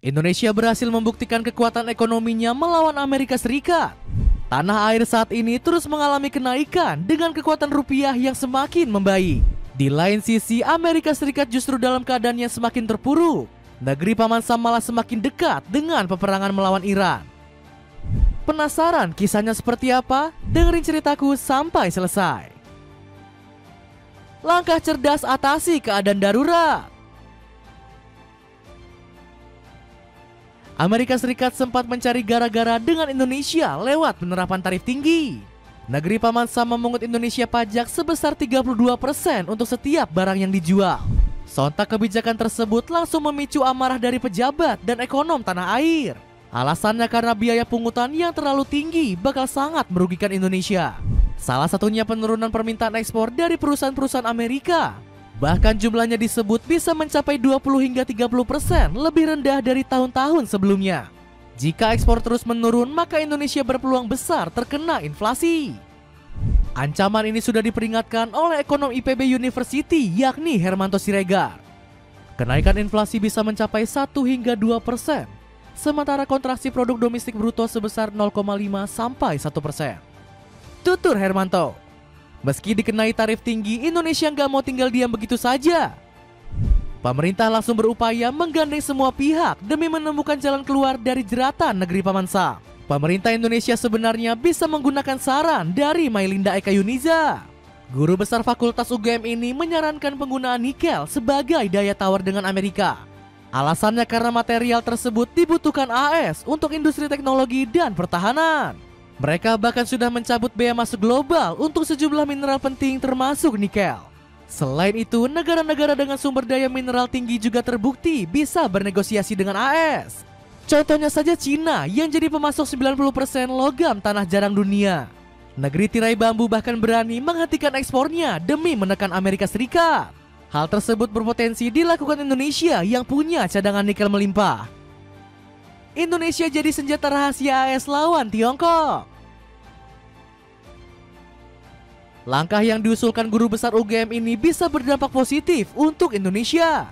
Indonesia berhasil membuktikan kekuatan ekonominya melawan Amerika Serikat. Tanah air saat ini terus mengalami kenaikan dengan kekuatan rupiah yang semakin membaik. Di lain sisi, Amerika Serikat justru dalam keadaan yang semakin terpuruk. Negeri Paman Sam malah semakin dekat dengan peperangan melawan Iran. Penasaran kisahnya seperti apa? Dengerin ceritaku sampai selesai. Langkah cerdas atasi keadaan darurat. Amerika Serikat sempat mencari gara-gara dengan Indonesia lewat penerapan tarif tinggi. Negeri Paman Sam memungut Indonesia pajak sebesar 32% untuk setiap barang yang dijual. Sontak kebijakan tersebut langsung memicu amarah dari pejabat dan ekonom tanah air. Alasannya karena biaya pungutan yang terlalu tinggi bakal sangat merugikan Indonesia. Salah satunya penurunan permintaan ekspor dari perusahaan-perusahaan Amerika. Bahkan jumlahnya disebut bisa mencapai 20 hingga 30% lebih rendah dari tahun-tahun sebelumnya. Jika ekspor terus menurun, maka Indonesia berpeluang besar terkena inflasi. Ancaman ini sudah diperingatkan oleh ekonom IPB University, yakni Hermanto Siregar. Kenaikan inflasi bisa mencapai 1 hingga 2%, sementara kontraksi produk domestik bruto sebesar 0,5 sampai 1%. Tutur Hermanto. Meski dikenai tarif tinggi, Indonesia nggak mau tinggal diam begitu saja. Pemerintah langsung berupaya menggandeng semua pihak demi menemukan jalan keluar dari jeratan negeri Paman Sam. Pemerintah Indonesia sebenarnya bisa menggunakan saran dari Mailinda Eka Yuniza. Guru besar Fakultas UGM ini menyarankan penggunaan nikel sebagai daya tawar dengan Amerika. Alasannya karena material tersebut dibutuhkan AS untuk industri teknologi dan pertahanan. Mereka bahkan sudah mencabut bea masuk global untuk sejumlah mineral penting termasuk nikel. Selain itu, negara-negara dengan sumber daya mineral tinggi juga terbukti bisa bernegosiasi dengan AS. Contohnya saja Cina yang jadi pemasok 90% logam tanah jarang dunia. Negeri tirai bambu bahkan berani menghentikan ekspornya demi menekan Amerika Serikat. Hal tersebut berpotensi dilakukan Indonesia yang punya cadangan nikel melimpah. Indonesia jadi senjata rahasia AS lawan Tiongkok. Langkah yang diusulkan guru besar UGM ini bisa berdampak positif untuk Indonesia.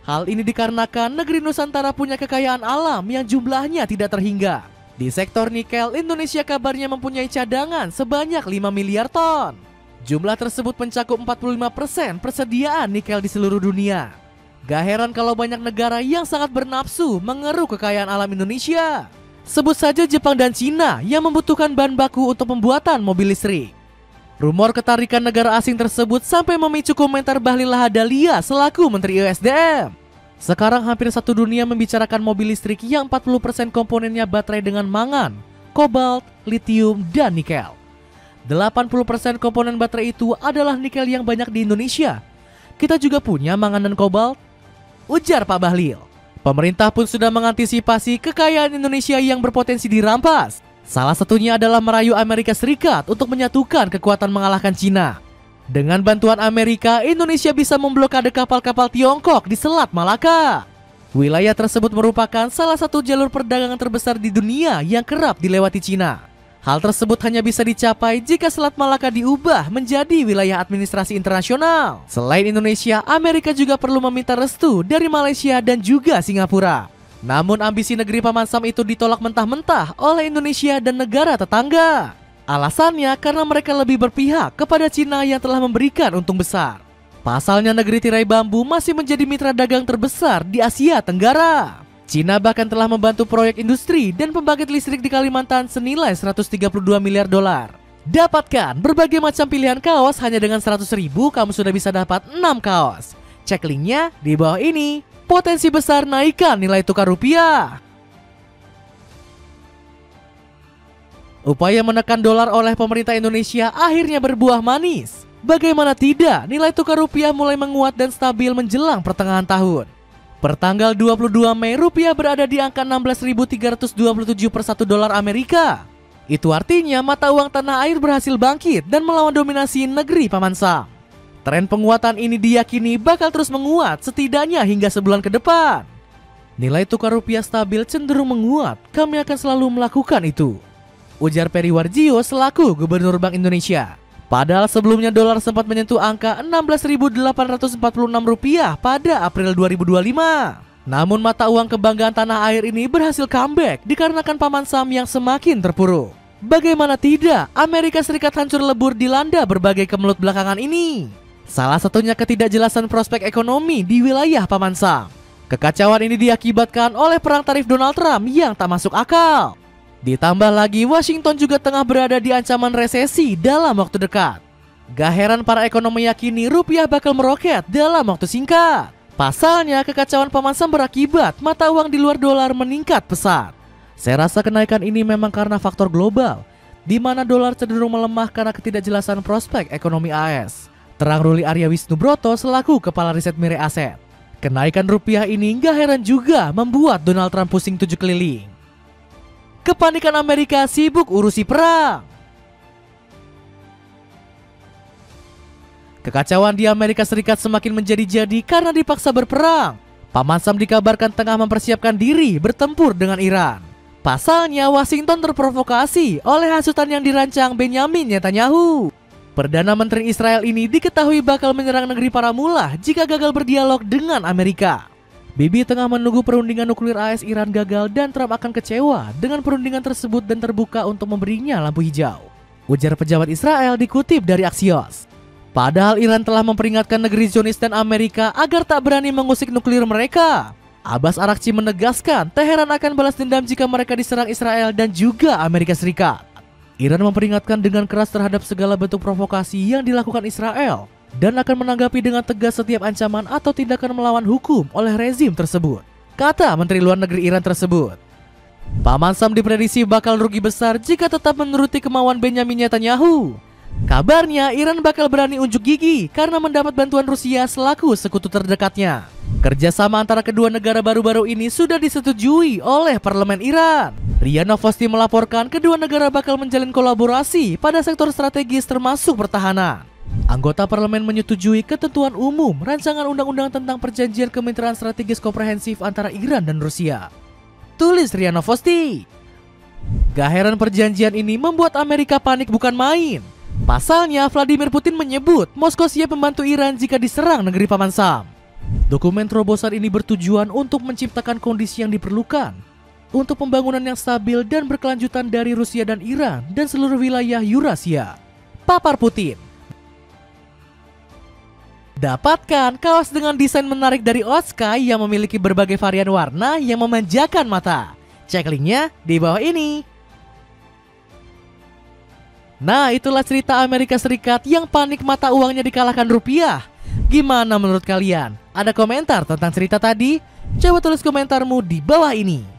Hal ini dikarenakan negeri Nusantara punya kekayaan alam yang jumlahnya tidak terhingga. Di sektor nikel, Indonesia kabarnya mempunyai cadangan sebanyak 5 miliar ton. Jumlah tersebut mencakup 45% persediaan nikel di seluruh dunia. Gak heran kalau banyak negara yang sangat bernafsu mengeruk kekayaan alam Indonesia. Sebut saja Jepang dan Cina yang membutuhkan bahan baku untuk pembuatan mobil listrik. Rumor ketarikan negara asing tersebut sampai memicu komentar Bahlil Lahadalia selaku Menteri ESDM. Sekarang hampir satu dunia membicarakan mobil listrik yang 40% komponennya baterai dengan mangan, kobalt, litium, dan nikel. 80% komponen baterai itu adalah nikel yang banyak di Indonesia. Kita juga punya mangan dan kobalt, ujar Pak Bahlil. Pemerintah pun sudah mengantisipasi kekayaan Indonesia yang berpotensi dirampas. Salah satunya adalah merayu Amerika Serikat untuk menyatukan kekuatan mengalahkan Cina. Dengan bantuan Amerika, Indonesia bisa memblokade kapal-kapal Tiongkok di Selat Malaka. Wilayah tersebut merupakan salah satu jalur perdagangan terbesar di dunia yang kerap dilewati Cina. Hal tersebut hanya bisa dicapai jika Selat Malaka diubah menjadi wilayah administrasi internasional. Selain Indonesia, Amerika juga perlu meminta restu dari Malaysia dan juga Singapura. Namun ambisi negeri Paman Sam itu ditolak mentah-mentah oleh Indonesia dan negara tetangga. Alasannya karena mereka lebih berpihak kepada Cina yang telah memberikan untung besar. Pasalnya negeri tirai bambu masih menjadi mitra dagang terbesar di Asia Tenggara. Cina bahkan telah membantu proyek industri dan pembangkit listrik di Kalimantan senilai 132 miliar dolar. Dapatkan berbagai macam pilihan kaos hanya dengan 100.000 kamu sudah bisa dapat 6 kaos. Cek linknya di bawah ini. Potensi besar naikkan nilai tukar rupiah. Upaya menekan dolar oleh pemerintah Indonesia akhirnya berbuah manis. Bagaimana tidak, nilai tukar rupiah mulai menguat dan stabil menjelang pertengahan tahun. Pertanggal 22 Mei, rupiah berada di angka 16.327 per 1 dolar Amerika. Itu artinya mata uang tanah air berhasil bangkit dan melawan dominasi negeri Paman Sam. Tren penguatan ini diyakini bakal terus menguat setidaknya hingga sebulan ke depan. Nilai tukar rupiah stabil cenderung menguat, kami akan selalu melakukan itu, ujar Peri Warjio selaku Gubernur Bank Indonesia. Padahal sebelumnya dolar sempat menyentuh angka Rp16.846 pada April 2025. Namun mata uang kebanggaan tanah air ini berhasil comeback dikarenakan Paman Sam yang semakin terpuruk. Bagaimana tidak, Amerika Serikat hancur lebur dilanda berbagai kemelut belakangan ini. Salah satunya ketidakjelasan prospek ekonomi di wilayah Paman Sam. Kekacauan ini diakibatkan oleh perang tarif Donald Trump yang tak masuk akal. Ditambah lagi Washington juga tengah berada di ancaman resesi dalam waktu dekat. Gak heran para ekonom meyakini rupiah bakal meroket dalam waktu singkat. Pasalnya kekacauan Paman Sam berakibat mata uang di luar dolar meningkat pesat. Saya rasa kenaikan ini memang karena faktor global, di mana dolar cenderung melemah karena ketidakjelasan prospek ekonomi AS. Terang Ruli Arya Wisnubroto selaku Kepala Riset Mire Aset. Kenaikan rupiah ini gak heran juga membuat Donald Trump pusing 7 keliling. Kepanikan Amerika sibuk urusi perang. Kekacauan di Amerika Serikat semakin menjadi-jadi karena dipaksa berperang. Paman Sam dikabarkan tengah mempersiapkan diri bertempur dengan Iran. Pasalnya Washington terprovokasi oleh hasutan yang dirancang Benyamin Netanyahu. Perdana Menteri Israel ini diketahui bakal menyerang negeri para mullah jika gagal berdialog dengan Amerika. Bibi tengah menunggu perundingan nuklir AS Iran gagal dan Trump akan kecewa dengan perundingan tersebut dan terbuka untuk memberinya lampu hijau. Ujar pejabat Israel dikutip dari Axios. Padahal Iran telah memperingatkan negeri Zionis dan Amerika agar tak berani mengusik nuklir mereka. Abbas Arakchi menegaskan Teheran akan balas dendam jika mereka diserang Israel dan juga Amerika Serikat. Iran memperingatkan dengan keras terhadap segala bentuk provokasi yang dilakukan Israel dan akan menanggapi dengan tegas setiap ancaman atau tindakan melawan hukum oleh rezim tersebut, kata Menteri Luar Negeri Iran tersebut. Paman Sam diprediksi bakal rugi besar jika tetap menuruti kemauan Benyamin Netanyahu. Kabarnya Iran bakal berani unjuk gigi karena mendapat bantuan Rusia selaku sekutu terdekatnya. Kerjasama antara kedua negara baru-baru ini sudah disetujui oleh parlemen Iran. RIA Novosti melaporkan kedua negara bakal menjalin kolaborasi pada sektor strategis termasuk pertahanan. Anggota parlemen menyetujui ketentuan umum rancangan undang-undang tentang perjanjian kemitraan strategis komprehensif antara Iran dan Rusia. Tulis RIA Novosti. Gak heran perjanjian ini membuat Amerika panik bukan main. Pasalnya Vladimir Putin menyebut Moskow siap membantu Iran jika diserang negeri Paman Sam. Dokumen terobosan ini bertujuan untuk menciptakan kondisi yang diperlukan untuk pembangunan yang stabil dan berkelanjutan dari Rusia dan Iran dan seluruh wilayah Eurasia. Papar Putin. Dapatkan kaos dengan desain menarik dari Oskai yang memiliki berbagai varian warna yang memanjakan mata. Cek linknya di bawah ini. Nah, itulah cerita Amerika Serikat yang panik mata uangnya dikalahkan rupiah. Gimana menurut kalian? Ada komentar tentang cerita tadi? Coba tulis komentarmu di bawah ini.